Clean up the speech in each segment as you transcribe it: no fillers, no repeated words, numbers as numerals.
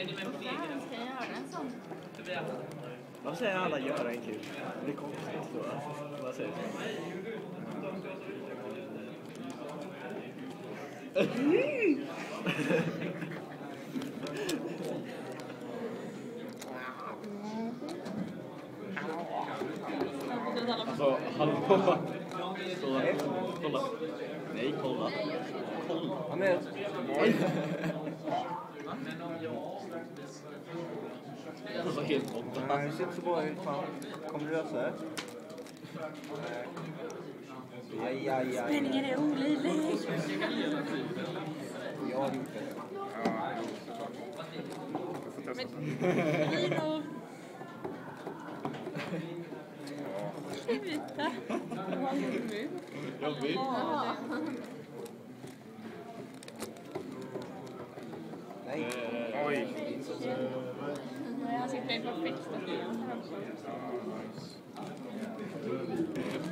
Ska jag göra en sån? Vad säger alla göra en kul? Det blir konstigt tror jag. Vad säger alltså, hallå. Kolla. Nej, kolla. Han är... Det var helt borta. Nej, det ser inte så bra ut. Kommer du lösa det? Aj. Spänningen är olidlig. Jag har gjort det. Lino. Sluta. Jag vet. Nej. Oj. Jag sitter i perfekt.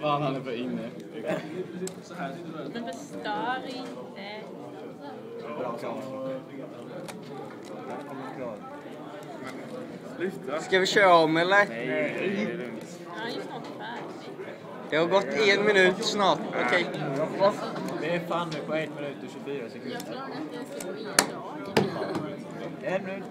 Fan, han är för inne. Men bestör inte. Bra klart. Jag kommer klar. Sluta. Ska vi köra om eller? Nej, det är lugnt. Jag är ju snart färdig. Det har gått 1 minut snart. Okej. Det är fan på 1 minut och 24 sekunder. Jag tror att det ska gå idag. 1 minut.